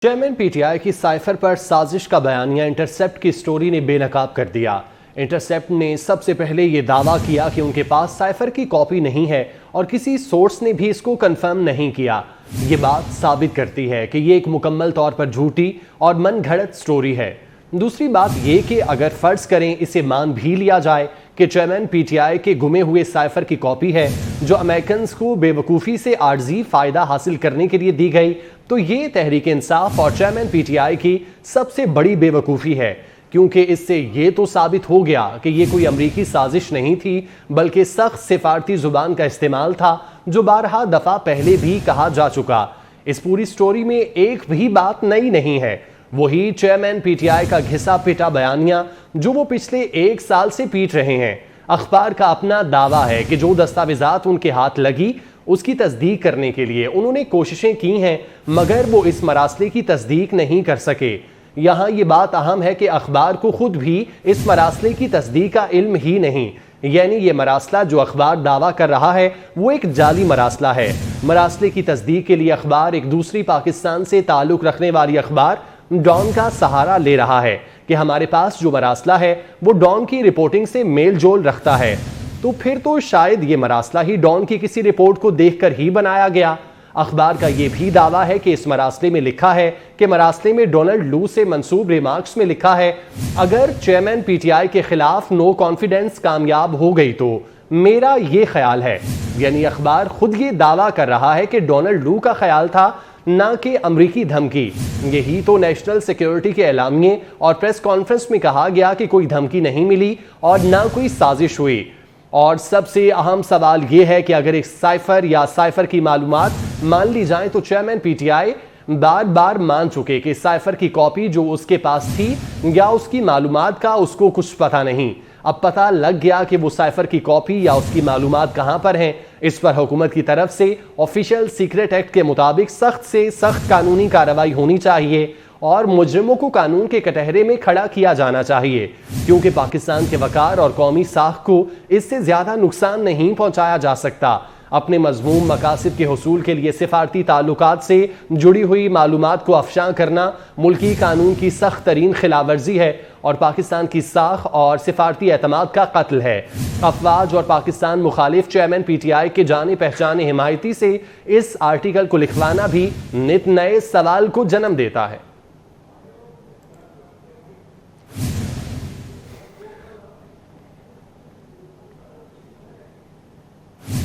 Chairman PTI की cipher पर साजिश का बयानिया इंटरसेप्ट की स्टोरी ने बेनकाब कर दिया। इंटरसेप्ट ने सबसे पहले ये दावा किया कि उनके पास साइफर की कॉपी नहीं है और किसी सोर्स ने भी इसको कंफर्म नहीं किया। ये बात साबित करती है कि ये एक मुकम्मल तौर पर झूठी और मनगढ़ंत स्टोरी है। दूसरी बात ये कि अगर फर्ज करें इसे मान भी लिया जाए कि चेयरमैन पीटीआई के गुमे हुए साइफर की कॉपी है जो अमेरिकन को बेवकूफ़ी से आर्जी फ़ायदा हासिल करने के लिए दी गई, तो ये तहरीक इंसाफ और चेयरमैन पीटीआई की सबसे बड़ी बेवकूफ़ी है, क्योंकि इससे ये तो साबित हो गया कि ये कोई अमरीकी साजिश नहीं थी बल्कि सख्त सिफारती ज़ुबान का इस्तेमाल था, जो बारहा दफ़ा पहले भी कहा जा चुका। इस पूरी स्टोरी में एक भी बात नई नहीं है। वही चेयरमैन पीटीआई का घिसा पिटा बयानिया जो वो पिछले 1 साल से पीट रहे हैं। अखबार का अपना दावा है कि जो दस्तावेजात उनके हाथ लगी उसकी तस्दीक करने के लिए उन्होंने कोशिशें की हैं, मगर वो इस मरासले की तस्दीक नहीं कर सके। यहाँ ये बात अहम है कि अखबार को खुद भी इस मरासले की तस्दीक का इल्म ही नहीं, यानी ये मरासला जो अखबार दावा कर रहा है वो एक जाली मरासला है। मरासले की तस्दीक के लिए अखबार एक दूसरी पाकिस्तान से ताल्लुक़ रखने वाली अखबार डॉन का सहारा ले रहा है कि हमारे पास जो मरासला है वो डॉन की रिपोर्टिंग से मेल जोल रखता है। तो फिर तो शायद ये मरासला ही डॉन की किसी रिपोर्ट को देखकर ही बनाया गया। अखबार का ये भी दावा है कि इस मरासले में लिखा है कि मरासले में डोनाल्ड लू से मंसूब रिमार्क्स में लिखा है अगर चेयरमैन पीटीआई के खिलाफ नो कॉन्फिडेंस कामयाब हो गई तो मेरा ये ख्याल है, यानी अखबार खुद ये दावा कर रहा है कि डोनाल्ड लू का ख्याल था, ना कि अमरीकी धमकी। यही तो नेशनल सिक्योरिटी के एलामिये और प्रेस कॉन्फ्रेंस में कहा गया कि कोई धमकी नहीं मिली और ना कोई साजिश हुई। और सबसे अहम सवाल यह है कि अगर एक साइफर या साइफर की मालूमात मान ली जाए तो चेयरमैन पीटीआई बार बार मान चुके कि साइफर की कॉपी जो उसके पास थी या उसकी मालूमात का उसको कुछ पता नहीं। अब पता लग गया कि वो साइफर की कॉपी या उसकी मालूमात कहां पर हैं। इस पर हुकूमत की तरफ से ऑफिशियल सीक्रेट एक्ट के मुताबिक सख्त से सख्त कानूनी कार्रवाई होनी चाहिए और मुजरिमों को कानून के कटहरे में खड़ा किया जाना चाहिए, क्योंकि पाकिस्तान के वकार और कौमी साख को इससे ज्यादा नुकसान नहीं पहुंचाया जा सकता। अपने मज़मूम मकासद के हुसूल के लिए सिफारती ताल्लुकात से जुड़ी हुई मालूमात को अफशां करना मुल्की कानून की सख्त तरीन खिलाफवर्जी है और पाकिस्तान की साख और सिफारती एतमाद का कत्ल है। अफवाज और पाकिस्तान मुखालिफ चेयरमैन पीटीआई के जाने पहचाने हिमायती से इस आर्टिकल को लिखवाना भी नित नए सवाल को जन्म देता है।